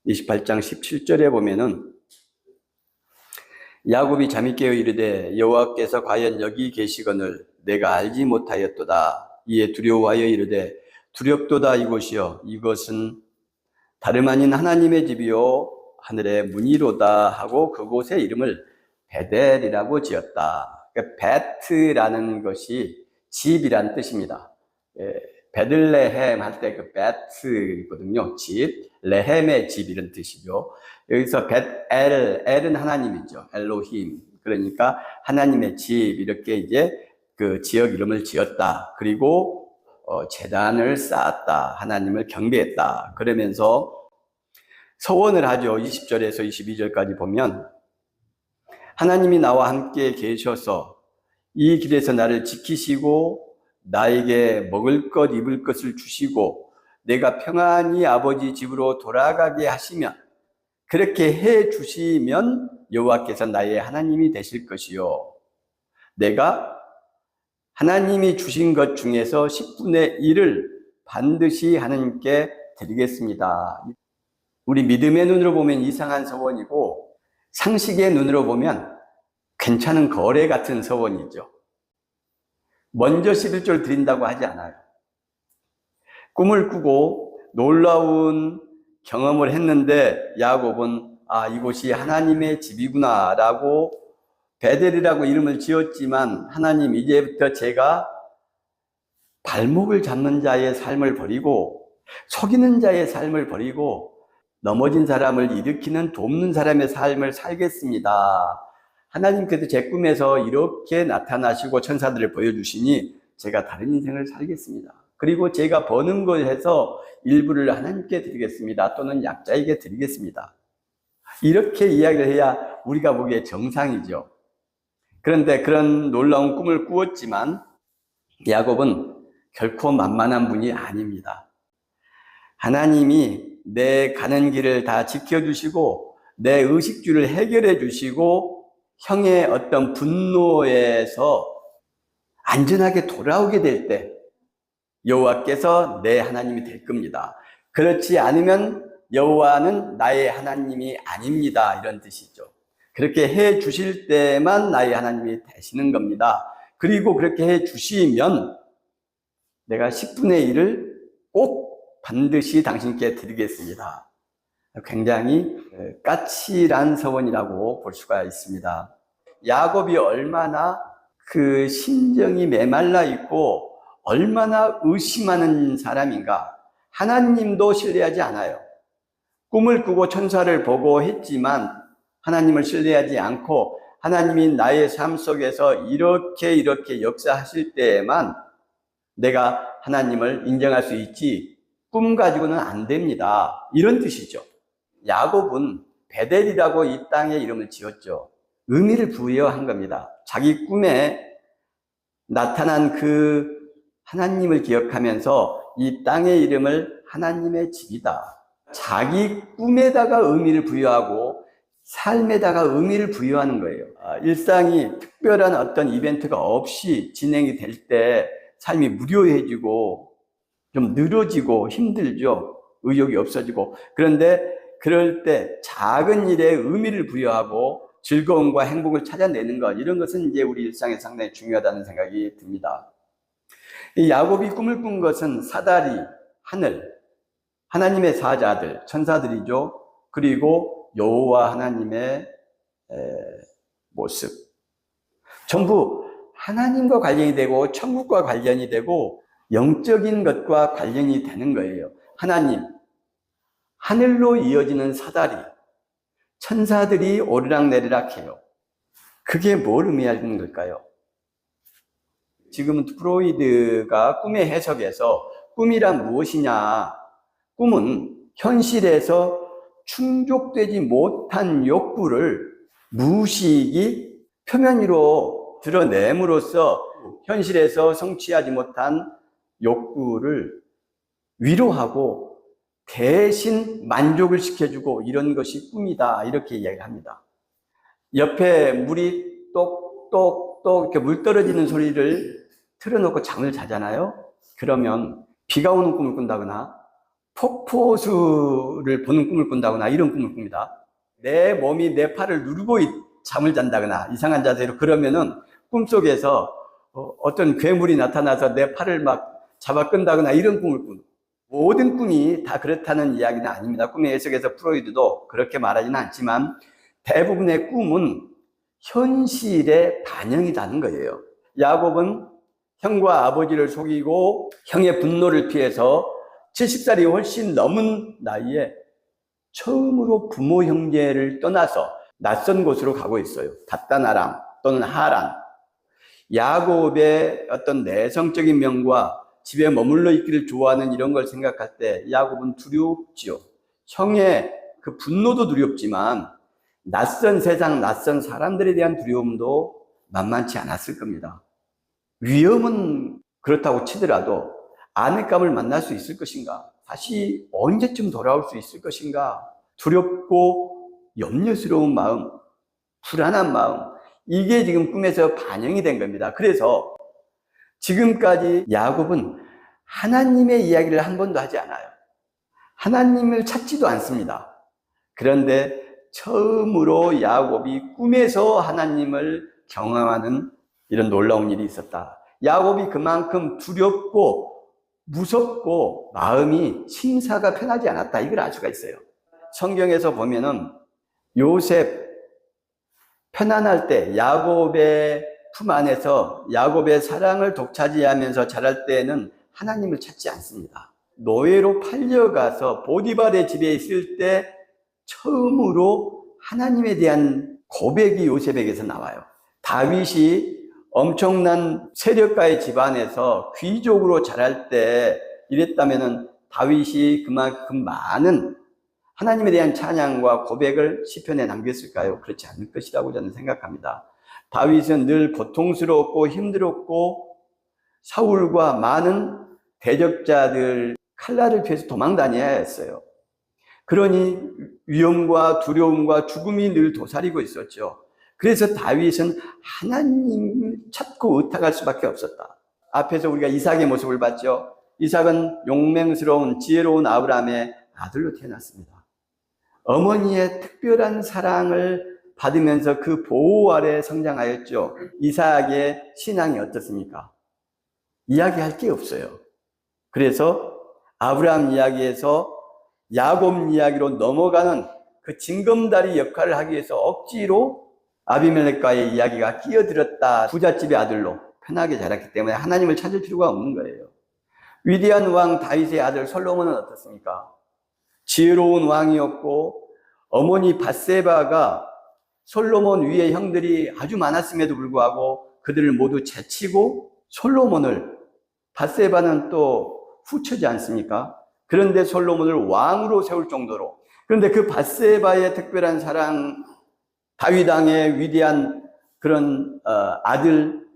28장 17절에 보면은 야곱이 잠이 깨어 이르되 여호와께서 과연 여기 계시거늘 내가 알지 못하였도다. 이에 두려워하여 이르되 두렵도다 이곳이여 이것은 다름 아닌 하나님의 집이요 하늘의 문이로다 하고 그곳의 이름을 베델이라고 지었다. 그러니까 베트라는 것이 집이란 뜻입니다. 베들레헴 할 때 그 베트거든요. 집, 레헴의 집 이런 뜻이죠. 여기서 엘은 하나님이죠. 엘로힘. 그러니까 하나님의 집 이렇게 이제 그 지역 이름을 지었다. 그리고 제단을 쌓았다. 하나님을 경배했다. 그러면서 서원을 하죠. 20절에서 22절까지 보면 하나님이 나와 함께 계셔서 이 길에서 나를 지키시고 나에게 먹을 것 입을 것을 주시고 내가 평안히 아버지 집으로 돌아가게 하시면 그렇게 해 주시면 여호와께서 나의 하나님이 되실 것이요 내가 하나님이 주신 것 중에서 10분의 1을 반드시 하나님께 드리겠습니다. 우리 믿음의 눈으로 보면 이상한 서원이고 상식의 눈으로 보면 괜찮은 거래 같은 서원이죠. 먼저 11조를 드린다고 하지 않아요. 꿈을 꾸고 놀라운 경험을 했는데 야곱은 이곳이 하나님의 집이구나 라고 베델이라고 이름을 지었지만 하나님 이제부터 제가 발목을 잡는 자의 삶을 버리고 속이는 자의 삶을 버리고 넘어진 사람을 일으키는 돕는 사람의 삶을 살겠습니다. 하나님께서 제 꿈에서 이렇게 나타나시고 천사들을 보여주시니 제가 다른 인생을 살겠습니다. 그리고 제가 버는 것에서 일부를 하나님께 드리겠습니다. 또는 약자에게 드리겠습니다. 이렇게 이야기를 해야 우리가 보기에 정상이죠. 그런데 그런 놀라운 꿈을 꾸었지만 야곱은 결코 만만한 분이 아닙니다. 하나님이 내 가는 길을 다 지켜주시고 내 의식주를 해결해 주시고 형의 어떤 분노에서 안전하게 돌아오게 될 때 여호와께서 내 하나님이 될 겁니다. 그렇지 않으면 여호와는 나의 하나님이 아닙니다. 이런 뜻이죠. 그렇게 해 주실 때만 나의 하나님이 되시는 겁니다. 그리고 그렇게 해 주시면 내가 10분의 1을 꼭 반드시 당신께 드리겠습니다. 굉장히 까칠한 서원이라고 볼 수가 있습니다. 야곱이 얼마나 그 심정이 메말라 있고 얼마나 의심하는 사람인가. 하나님도 신뢰하지 않아요. 꿈을 꾸고 천사를 보고 했지만 하나님을 신뢰하지 않고 하나님이 나의 삶 속에서 이렇게 역사하실 때에만 내가 하나님을 인정할 수 있지 꿈 가지고는 안 됩니다. 이런 뜻이죠. 야곱은 베델이라고 이 땅의 이름을 지었죠. 의미를 부여한 겁니다. 자기 꿈에 나타난 그 하나님을 기억하면서 이 땅의 이름을 하나님의 집이다. 자기 꿈에다가 의미를 부여하고 삶에다가 의미를 부여하는 거예요. 일상이 특별한 어떤 이벤트가 없이 진행이 될 때 삶이 무료해지고 좀 늘어지고 힘들죠. 의욕이 없어지고. 그런데 그럴 때 작은 일에 의미를 부여하고 즐거움과 행복을 찾아내는 것, 이런 것은 이제 우리 일상에 상당히 중요하다는 생각이 듭니다. 이 야곱이 꿈을 꾼 것은 사다리, 하늘, 하나님의 사자들, 천사들이죠. 그리고 여호와 하나님의 모습. 전부 하나님과 관련이 되고 천국과 관련이 되고 영적인 것과 관련이 되는 거예요. 하나님, 하늘로 이어지는 사다리, 천사들이 오르락내리락 해요. 그게 뭘 의미하는 걸까요? 지금은 프로이드가 꿈의 해석에서 꿈이란 무엇이냐? 꿈은 현실에서 충족되지 못한 욕구를 무의식이 표면 위로 드러냄으로써 현실에서 성취하지 못한 욕구를 위로하고 대신 만족을 시켜주고 이런 것이 꿈이다. 이렇게 이야기를 합니다. 옆에 물이 똑똑똑 이렇게 물 떨어지는 소리를 틀어놓고 잠을 자잖아요. 그러면 비가 오는 꿈을 꾼다거나 폭포수를 보는 꿈을 꾼다거나 이런 꿈을 꿉니다. 내 몸이 내 팔을 누르고 잠을 잔다거나 이상한 자세로, 그러면은 꿈속에서 어떤 괴물이 나타나서 내 팔을 막 잡아 끈다거나 이런 꿈을 꾸는, 모든 꿈이 다 그렇다는 이야기는 아닙니다. 꿈의 해석에서 프로이드도 그렇게 말하지는 않지만 대부분의 꿈은 현실의 반영이라는 거예요. 야곱은 형과 아버지를 속이고 형의 분노를 피해서 70살이 훨씬 넘은 나이에 처음으로 부모 형제를 떠나서 낯선 곳으로 가고 있어요. 닷단 아람 또는 하란. 야곱의 어떤 내성적인 면과 집에 머물러 있기를 좋아하는 이런 걸 생각할 때 야곱은 두렵지요. 형의 그 분노도 두렵지만 낯선 세상, 낯선 사람들에 대한 두려움도 만만치 않았을 겁니다. 위험은 그렇다고 치더라도 아내감을 만날 수 있을 것인가? 다시 언제쯤 돌아올 수 있을 것인가? 두렵고 염려스러운 마음, 불안한 마음, 이게 지금 꿈에서 반영이 된 겁니다. 그래서 지금까지 야곱은 하나님의 이야기를 한 번도 하지 않아요. 하나님을 찾지도 않습니다. 그런데 처음으로 야곱이 꿈에서 하나님을 경험하는 이런 놀라운 일이 있었다. 야곱이 그만큼 두렵고 무섭고 마음이 심사가 편하지 않았다, 이걸 알 수가 있어요. 성경에서 보면은 요셉 편안할 때, 야곱의 품 안에서 야곱의 사랑을 독차지하면서 자랄 때에는 하나님을 찾지 않습니다. 노예로 팔려가서 보디발의 집에 있을 때 처음으로 하나님에 대한 고백이 요셉에게서 나와요. 다윗이 엄청난 세력가의 집안에서 귀족으로 자랄 때 이랬다면은 다윗이 그만큼 많은 하나님에 대한 찬양과 고백을 시편에 남겼을까요? 그렇지 않을 것이라고 저는 생각합니다. 다윗은 늘 고통스럽고 힘들었고 사울과 많은 대적자들 칼날을 피해서 도망 다녀야 했어요. 그러니 위험과 두려움과 죽음이 늘 도사리고 있었죠. 그래서 다윗은 하나님을 찾고 의탁할 수밖에 없었다. 앞에서 우리가 이삭의 모습을 봤죠. 이삭은 용맹스러운 지혜로운 아브라함의 아들로 태어났습니다. 어머니의 특별한 사랑을 받으면서 그 보호 아래 성장하였죠. 이삭의 신앙이 어떻습니까? 이야기할 게 없어요. 그래서 아브라함 이야기에서 야곱 이야기로 넘어가는 그 징검다리 역할을 하기 위해서 억지로 아비멜렉과의 이야기가 끼어들었다. 부잣집의 아들로 편하게 자랐기 때문에 하나님을 찾을 필요가 없는 거예요. 위대한 왕 다윗의 아들 솔로몬은 어떻습니까? 지혜로운 왕이었고 어머니 밧세바가 솔로몬 위에 형들이 아주 많았음에도 불구하고 그들을 모두 제치고 솔로몬을, 밧세바는 또 후처지 않습니까? 그런데 솔로몬을 왕으로 세울 정도로, 그런데 그 밧세바의 특별한 사랑, 다윗 왕의 위대한 그런 아들,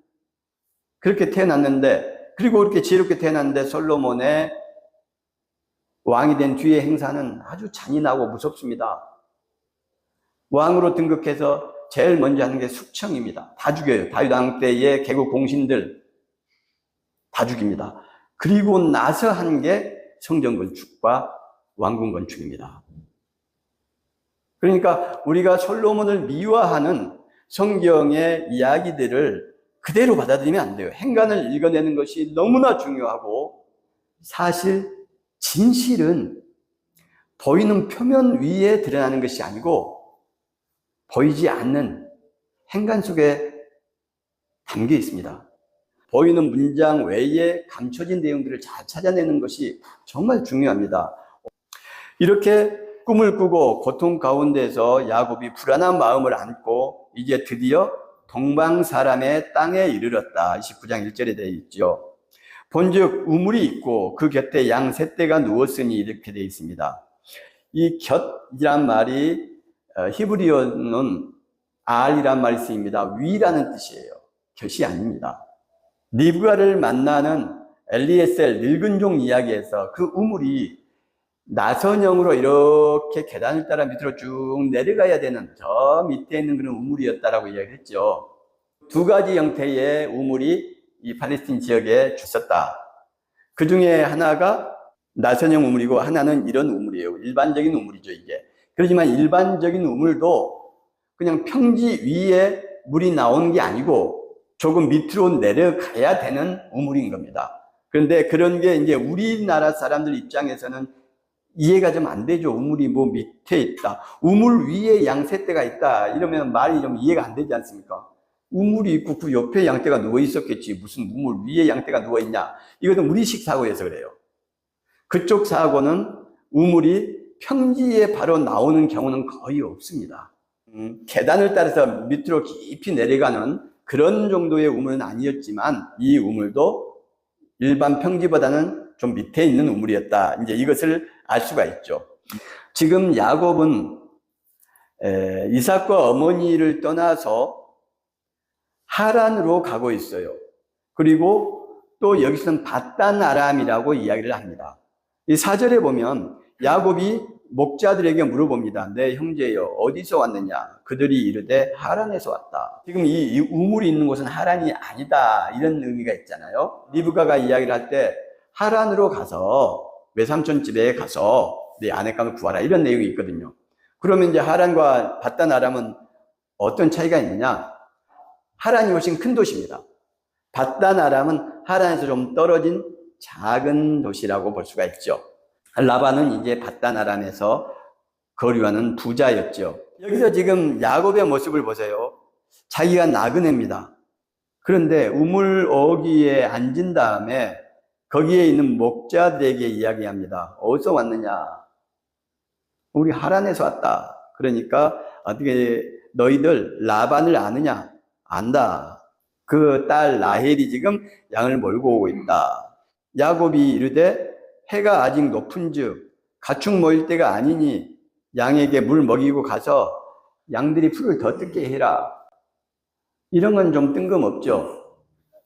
그렇게 태어났는데, 그리고 그렇게 지혜롭게 태어났는데 솔로몬의 왕이 된 뒤의 행사는 아주 잔인하고 무섭습니다. 왕으로 등극해서 제일 먼저 하는 게 숙청입니다. 다 죽여요. 다윗 왕 때의 개국 공신들 다 죽입니다. 그리고 나서 한 게 성전 건축과 왕궁 건축입니다. 그러니까 우리가 솔로몬을 미화하는 성경의 이야기들을 그대로 받아들이면 안 돼요. 행간을 읽어내는 것이 너무나 중요하고, 사실 진실은 보이는 표면 위에 드러나는 것이 아니고 보이지 않는 행간 속에 담겨 있습니다. 보이는 문장 외에 감춰진 내용들을 잘 찾아내는 것이 정말 중요합니다. 이렇게 꿈을 꾸고 고통 가운데서 야곱이 불안한 마음을 안고 이제 드디어 동방 사람의 땅에 이르렀다. 29장 1절에 되어 있죠. 본즉 우물이 있고 그 곁에 양 세 떼가 누웠으니, 이렇게 되어 있습니다. 이 곁이란 말이 히브리어는 알이란 말이 쓰입니다. 위라는 뜻이에요. 곁이 아닙니다. 리브가를 만나는 엘리에셀 늙은 종 이야기에서 그 우물이 나선형으로 이렇게 계단을 따라 밑으로 쭉 내려가야 되는 저 밑에 있는 그런 우물이었다라고 이야기했죠. 두 가지 형태의 우물이 이 팔레스틴 지역에 있었다. 그 중에 하나가 나선형 우물이고 하나는 이런 우물이에요. 일반적인 우물이죠, 이게. 그렇지만 일반적인 우물도 그냥 평지 위에 물이 나오는 게 아니고 조금 밑으로 내려가야 되는 우물인 겁니다. 그런데 그런 게 이제 우리나라 사람들 입장에서는 이해가 좀 안 되죠. 우물이 뭐 밑에 있다. 우물 위에 양새떼가 있다. 이러면 말이 좀 이해가 안 되지 않습니까? 우물이 있고 그 옆에 양떼가 누워 있었겠지. 무슨 우물 위에 양떼가 누워 있냐. 이것은 우리식 사고여서 그래요. 그쪽 사고는 우물이 평지에 바로 나오는 경우는 거의 없습니다. 계단을 따라서 밑으로 깊이 내려가는 그런 정도의 우물은 아니었지만 이 우물도 일반 평지보다는 좀 밑에 있는 우물이었다. 이제 이것을 알 수가 있죠. 지금 야곱은 이삭과 어머니를 떠나서 하란으로 가고 있어요. 그리고 또 여기서는 밧단 아람이라고 이야기를 합니다. 이 4절에 보면 야곱이 목자들에게 물어봅니다. 내 형제여 어디서 왔느냐? 그들이 이르되 하란에서 왔다. 지금 이 우물이 있는 곳은 하란이 아니다. 이런 의미가 있잖아요. 리브가가 이야기를 할 때 하란으로 가서 외삼촌 집에 가서 내 아내감을 구하라. 이런 내용이 있거든요. 그러면 이제 하란과 밧단 아람은 어떤 차이가 있느냐? 하란이 훨씬 큰 도시입니다. 밧단 아람은 하란에서 좀 떨어진 작은 도시라고 볼 수가 있죠. 라반은 이제 밧단 아람에서 거류하는 부자였죠. 여기서 지금 야곱의 모습을 보세요. 자기가 나그네입니다. 그런데 우물 어귀에 앉은 다음에 거기에 있는 목자들에게 이야기합니다. 어디서 왔느냐? 우리 하란에서 왔다. 그러니까 어떻게 너희들 라반을 아느냐? 안다. 그 딸 라헬이 지금 양을 몰고 오고 있다. 야곱이 이르되 해가 아직 높은즉 가축 모일 때가 아니니 양에게 물 먹이고 가서 양들이 풀을 더 뜯게 해라. 이런 건 좀 뜬금없죠.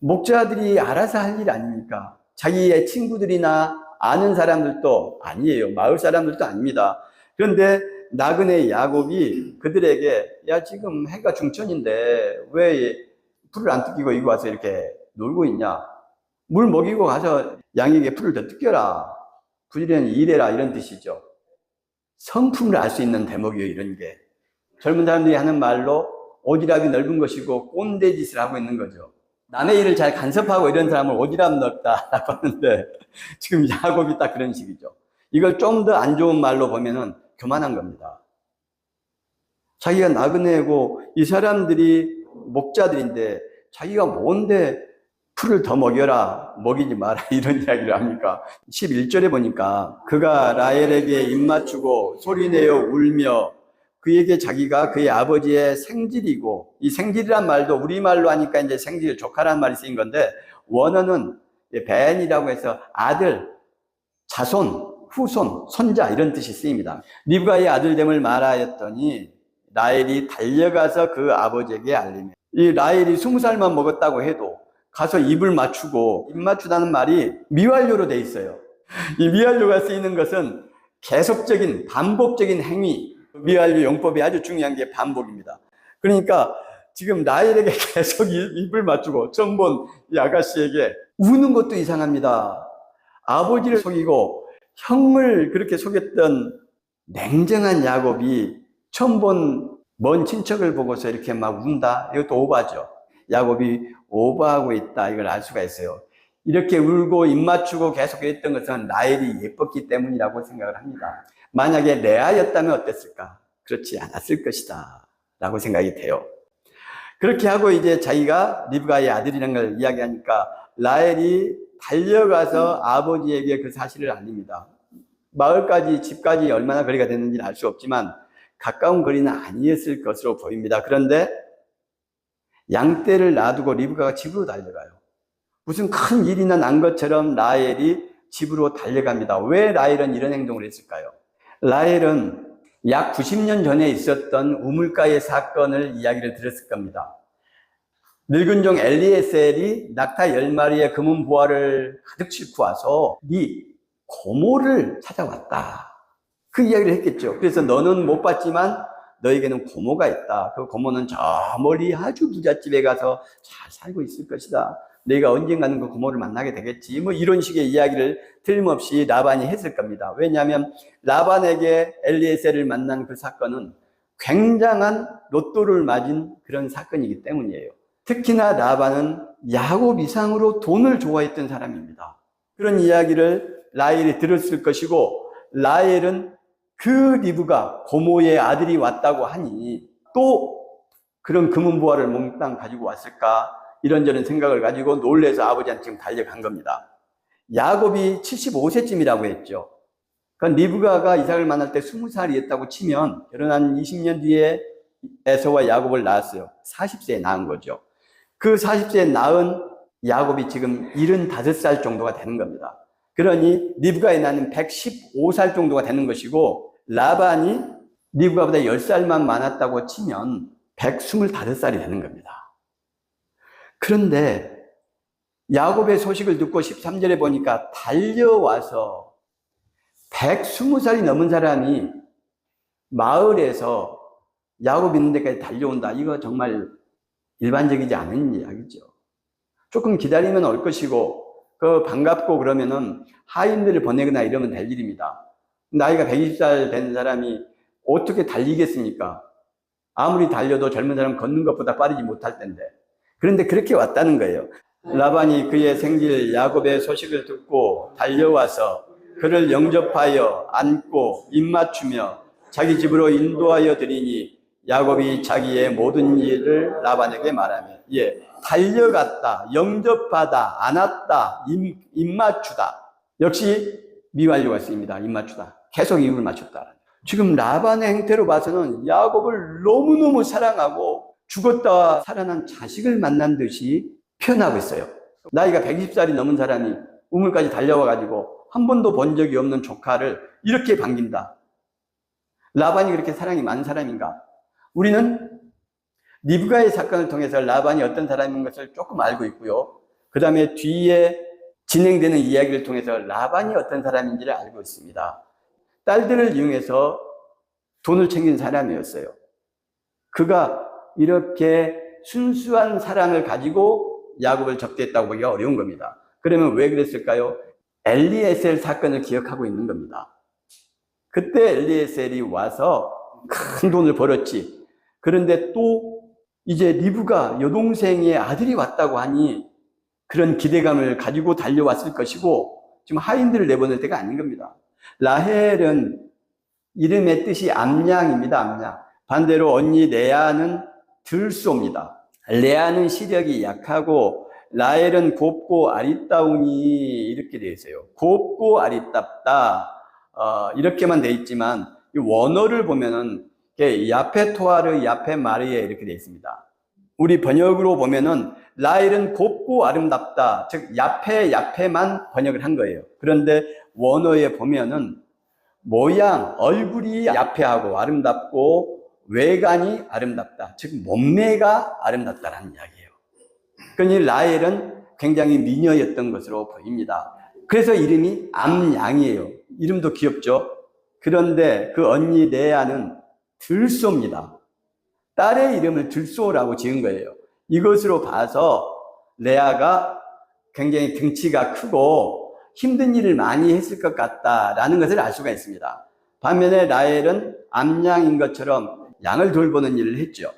목자들이 알아서 할 일 아닙니까? 자기의 친구들이나 아는 사람들도 아니에요. 마을 사람들도 아닙니다. 그런데 나그네 야곱이 그들에게 야 지금 해가 중천인데 왜 풀을 안 뜯기고 이거 와서 이렇게 놀고 있냐? 물 먹이고 가서 양에게 풀을 더 뜯겨라. 부지런히 일해라. 이런 뜻이죠. 성품을 알 수 있는 대목이에요. 이런 게. 젊은 사람들이 하는 말로 오지랖이 넓은 것이고 꼰대 짓을 하고 있는 거죠. 남의 일을 잘 간섭하고 이런 사람을 오지랖 넓다라고 하는데 지금 야곱이 딱 그런 식이죠. 이걸 좀 더 안 좋은 말로 보면은 교만한 겁니다. 자기가 나그네고 이 사람들이 목자들인데 자기가 뭔데 풀을 더 먹여라, 먹이지 마라 이런 이야기를 합니까? 11절에 보니까 그가 라헬에게 입맞추고 소리내어 울며 그에게 자기가 그의 아버지의 생질이고, 이 생질이란 말도 우리말로 하니까 이제 생질, 조카라는 말이 쓰인 건데 원어는 벤이라고 해서 아들, 자손, 후손, 손자 이런 뜻이 쓰입니다. 리브가의 아들됨을 말하였더니 라헬이 달려가서 그 아버지에게 알리며, 이 라헬이 20살만 먹었다고 해도 가서 입을 맞추고, 입 맞추다는 말이 미완료로 돼 있어요. 이 미완료가 쓰이는 것은 계속적인 반복적인 행위, 미완료 용법이 아주 중요한 게 반복입니다. 그러니까 지금 라헬에게 계속 입을 맞추고 처음 본 이 아가씨에게 우는 것도 이상합니다. 아버지를 속이고 형을 그렇게 속였던 냉정한 야곱이 처음 본 먼 친척을 보고서 이렇게 막 운다? 이것도 오바죠. 야곱이 오버하고 있다. 이걸 알 수가 있어요. 이렇게 울고 입 맞추고 계속 했던 것은 라헬이 예뻤기 때문이라고 생각을 합니다. 만약에 레아였다면 어땠을까? 그렇지 않았을 것이다 라고 생각이 돼요. 그렇게 하고 이제 자기가 리브가의 아들이라는 걸 이야기하니까 라헬이 달려가서 아버지에게 그 사실을 알립니다. 마을까지, 집까지 얼마나 거리가 됐는지는 알 수 없지만 가까운 거리는 아니었을 것으로 보입니다. 그런데 양떼를 놔두고 리브가가 집으로 달려가요. 무슨 큰 일이나 난 것처럼 라헬이 집으로 달려갑니다. 왜 라헬은 이런 행동을 했을까요? 라헬은 약 90년 전에 있었던 우물가의 사건을 이야기를 들었을 겁니다. 늙은 종 엘리에셀이 낙타 10마리의 금은 보화를 가득 싣고 와서 네 고모를 찾아왔다. 그 이야기를 했겠죠. 그래서 너는 못 봤지만 너에게는 고모가 있다. 그 고모는 저 멀리 아주 부잣집에 가서 잘 살고 있을 것이다. 내가 언젠가는 그 부모를 만나게 되겠지. 뭐 이런 식의 이야기를 틀림없이 라반이 했을 겁니다. 왜냐하면 라반에게 엘리에셀을 만난 그 사건은 굉장한 로또를 맞은 그런 사건이기 때문이에요. 특히나 라반은 야곱 이상으로 돈을 좋아했던 사람입니다. 그런 이야기를 라헬이 들었을 것이고, 라헬은 그 리브가 고모의 아들이 왔다고 하니 또 그런 금은보화를 몽땅 가지고 왔을까, 이런저런 생각을 가지고 놀래서 아버지한테 지금 달려간 겁니다. 야곱이 75세쯤이라고 했죠. 그러니까 리브가가 이삭을 만날 때 20살이었다고 치면 결혼한 20년 뒤에 에서와 야곱을 낳았어요. 40세에 낳은 거죠. 그 40세에 낳은 야곱이 지금 75살 정도가 되는 겁니다. 그러니 리브가에 낳은 115살 정도가 되는 것이고, 라반이 리브가보다 10살만 많았다고 치면 125살이 되는 겁니다. 그런데 야곱의 소식을 듣고 13절에 보니까 달려와서 120살이 넘은 사람이 마을에서 야곱 있는 데까지 달려온다. 이거 정말 일반적이지 않은 이야기죠. 조금 기다리면 올 것이고, 그 반갑고 그러면은 하인들을 보내거나 이러면 될 일입니다. 나이가 120살 된 사람이 어떻게 달리겠습니까? 아무리 달려도 젊은 사람 걷는 것보다 빠르지 못할 텐데. 그런데 그렇게 왔다는 거예요. 라반이 그의 생질 야곱의 소식을 듣고 달려와서 그를 영접하여 안고 입맞추며 자기 집으로 인도하여 드리니, 야곱이 자기의 모든 일을 라반에게 말하며, 달려갔다, 영접하다, 안았다, 입맞추다. 역시 미완료가 쓰입니다. 입맞추다. 계속 입을 맞췄다. 지금 라반의 행태로 봐서는 야곱을 너무너무 사랑하고 죽었다 살아난 자식을 만난 듯이 표현하고 있어요. 나이가 120살이 넘은 사람이 우물까지 달려와가지고 한 번도 본 적이 없는 조카를 이렇게 반긴다. 라반이 그렇게 사랑이 많은 사람인가? 우리는 리브가의 사건을 통해서 라반이 어떤 사람인 것을 조금 알고 있고요. 그 다음에 뒤에 진행되는 이야기를 통해서 라반이 어떤 사람인지를 알고 있습니다. 딸들을 이용해서 돈을 챙긴 사람이었어요. 그가 이렇게 순수한 사랑을 가지고 야곱을 접대했다고 보기가 어려운 겁니다. 그러면 왜 그랬을까요? 엘리에셀 사건을 기억하고 있는 겁니다. 그때 엘리에셀이 와서 큰 돈을 벌었지. 그런데 또 이제 리브가 여동생의 아들이 왔다고 하니 그런 기대감을 가지고 달려왔을 것이고, 지금 하인들을 내보낼 때가 아닌 겁니다. 라헬은 이름의 뜻이 암양입니다. 암양. 반대로 언니 레아는 들소입니다. 레아는 시력이 약하고 라헬은 곱고 아리따우니, 이렇게 되어 있어요. 곱고 아리따다, 이렇게만 되어 있지만 이 원어를 보면은 야페토아르 야페마리에 이렇게 되어 있습니다. 우리 번역으로 보면은 라헬은 곱고 아름답다, 즉 야페만 번역을 한 거예요. 그런데 원어에 보면은 모양, 얼굴이 야페하고 아름답고 외관이 아름답다, 즉 몸매가 아름답다라는 이야기예요. 그러니 라헬은 굉장히 미녀였던 것으로 보입니다. 그래서 이름이 암양이에요. 이름도 귀엽죠. 그런데 그 언니 레아는 들소입니다. 딸의 이름을 들소라고 지은 거예요. 이것으로 봐서 레아가 굉장히 등치가 크고 힘든 일을 많이 했을 것 같다라는 것을 알 수가 있습니다. 반면에 라헬은 암양인 것처럼 양을 돌보는 일을 했죠.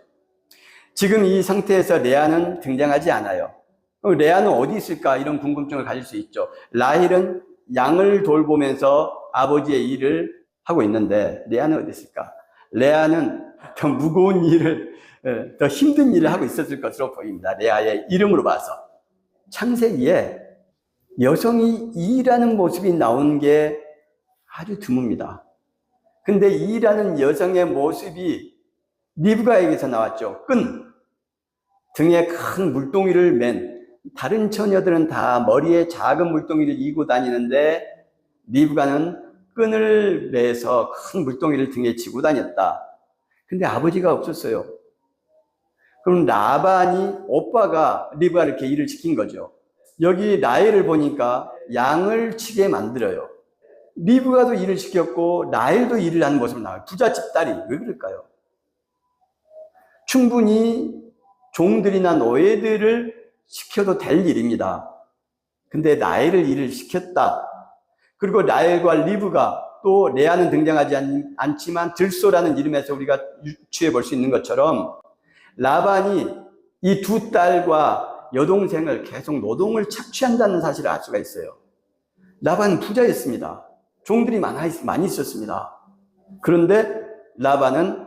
지금 이 상태에서 레아는 등장하지 않아요. 레아는 어디 있을까, 이런 궁금증을 가질 수 있죠. 라헬은 양을 돌보면서 아버지의 일을 하고 있는데 레아는 어디 있을까? 레아는 더 무거운 일을, 더 힘든 일을 하고 있었을 것으로 보입니다. 레아의 이름으로 봐서. 창세기에 여성이 일하는 모습이 나온 게 아주 드뭅니다. 근데 일하는 여성의 모습이 리브가에게서 나왔죠. 등에 큰 물동이를 맨, 다른 처녀들은 다 머리에 작은 물동이를 이고 다니는데 리브가는 끈을 매서 큰 물동이를 등에 지고 다녔다. 근데 아버지가 없었어요. 그럼 라반이, 오빠가 리브가를 이렇게 일을 시킨 거죠. 여기 라헬을 보니까 양을 치게 만들어요. 리브가도 일을 시켰고 라헬도 일을 하는 모습을 나와요. 부잣집 딸이. 왜 그럴까요? 충분히 종들이나 노예들을 시켜도 될 일입니다. 근데 라헬을 일을 시켰다. 그리고 라헬과 리브가 또 레아는 등장하지 않지만 들소라는 이름에서 우리가 유추해 볼 수 있는 것처럼 라반이 이 두 딸과 여동생을 계속 노동을 착취한다는 사실을 알 수가 있어요. 라반은 부자였습니다. 종들이 많이 있었습니다. 그런데 라반은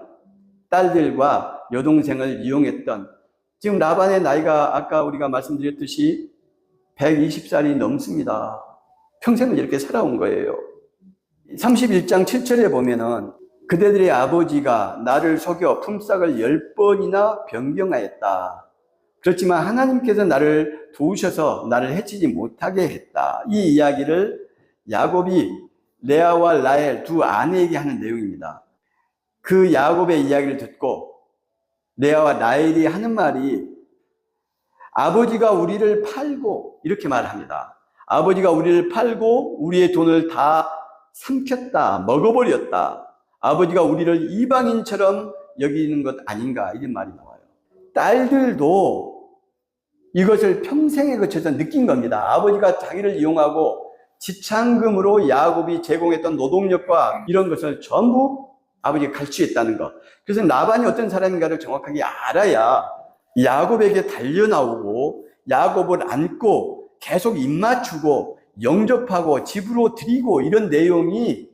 딸들과 여동생을 이용했던, 지금 라반의 나이가 아까 우리가 말씀드렸듯이 120살이 넘습니다. 평생을 이렇게 살아온 거예요. 31장 7절에 보면은 그대들의 아버지가 나를 속여 품삯을 10번이나 변경하였다. 그렇지만 하나님께서 나를 도우셔서 나를 해치지 못하게 했다. 이 이야기를 야곱이 레아와 라헬 두 아내에게 하는 내용입니다. 그 야곱의 이야기를 듣고 레아와 라헬이 하는 말이 아버지가 우리를 팔고, 이렇게 말합니다. 아버지가 우리를 팔고 우리의 돈을 다 삼켰다, 먹어버렸다. 아버지가 우리를 이방인처럼 여기는 것 아닌가, 이런 말이 나와요. 딸들도 이것을 평생에 거쳐서 느낀 겁니다. 아버지가 자기를 이용하고 지참금으로 야곱이 제공했던 노동력과 이런 것을 전부 아버지가 갈취했다는 것. 그래서 라반이 어떤 사람인가를 정확하게 알아야 야곱에게 달려나오고 야곱을 안고 계속 입맞추고 영접하고 집으로 드리고, 이런 내용이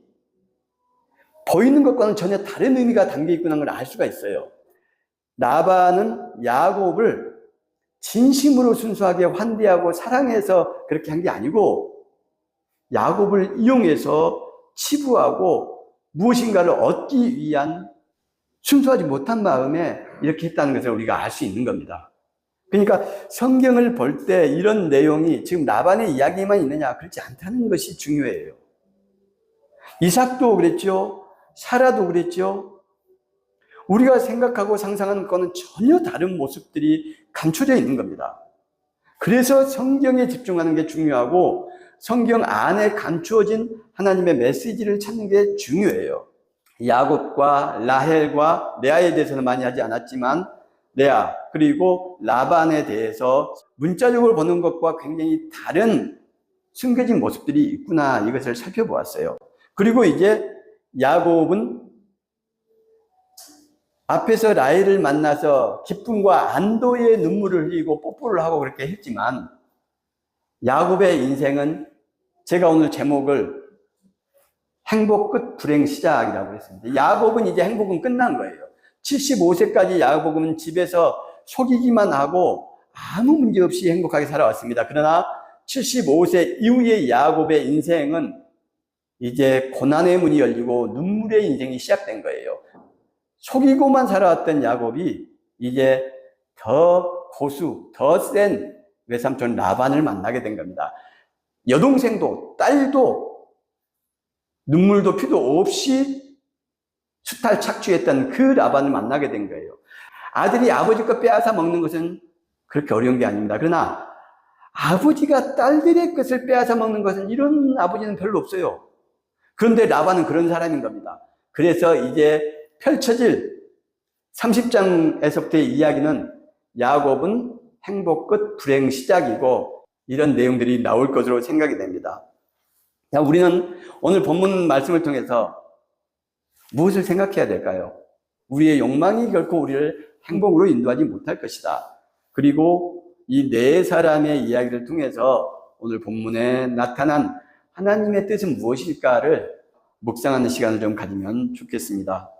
보이는 것과는 전혀 다른 의미가 담겨 있구나 걸 알 수가 있어요. 라반은 야곱을 진심으로 순수하게 환대하고 사랑해서 그렇게 한 게 아니고 야곱을 이용해서 치부하고 무엇인가를 얻기 위한 순수하지 못한 마음에 이렇게 했다는 것을 우리가 알 수 있는 겁니다. 그러니까 성경을 볼 때 이런 내용이 지금 라반의 이야기만 있느냐, 그렇지 않다는 것이 중요해요. 이삭도 그랬죠. 사라도 그랬죠. 우리가 생각하고 상상하는 것과는 전혀 다른 모습들이 감춰져 있는 겁니다. 그래서 성경에 집중하는 게 중요하고 성경 안에 감추어진 하나님의 메시지를 찾는 게 중요해요. 야곱과 라헬과 레아에 대해서는 많이 하지 않았지만 레아 그리고 라반에 대해서 문자적으로 보는 것과 굉장히 다른 숨겨진 모습들이 있구나, 이것을 살펴보았어요. 그리고 이제 야곱은 앞에서 라헬을 만나서 기쁨과 안도의 눈물을 흘리고 뽀뽀를 하고 그렇게 했지만 야곱의 인생은, 제가 오늘 제목을 행복 끝 불행 시작이라고 했습니다. 야곱은 이제 행복은 끝난 거예요. 75세까지 야곱은 집에서 속이기만 하고 아무 문제 없이 행복하게 살아왔습니다. 그러나 75세 이후의 야곱의 인생은 이제 고난의 문이 열리고 눈물의 인생이 시작된 거예요. 속이고만 살아왔던 야곱이 이제 더 고수, 더 센 외삼촌 라반을 만나게 된 겁니다. 여동생도 딸도 눈물도 피도 없이 수탈 착취했던 그 라반을 만나게 된 거예요. 아들이 아버지 것 빼앗아 먹는 것은 그렇게 어려운 게 아닙니다. 그러나 아버지가 딸들의 것을 빼앗아 먹는 것은, 이런 아버지는 별로 없어요. 그런데 라반은 그런 사람인 겁니다. 그래서 이제 펼쳐질 30장에서부터의 이야기는 야곱은 행복 끝 불행 시작이고, 이런 내용들이 나올 것으로 생각이 됩니다. 자, 우리는 오늘 본문 말씀을 통해서 무엇을 생각해야 될까요? 우리의 욕망이 결코 우리를 행복으로 인도하지 못할 것이다. 그리고 이 네 사람의 이야기를 통해서 오늘 본문에 나타난 하나님의 뜻은 무엇일까를 묵상하는 시간을 좀 가지면 좋겠습니다.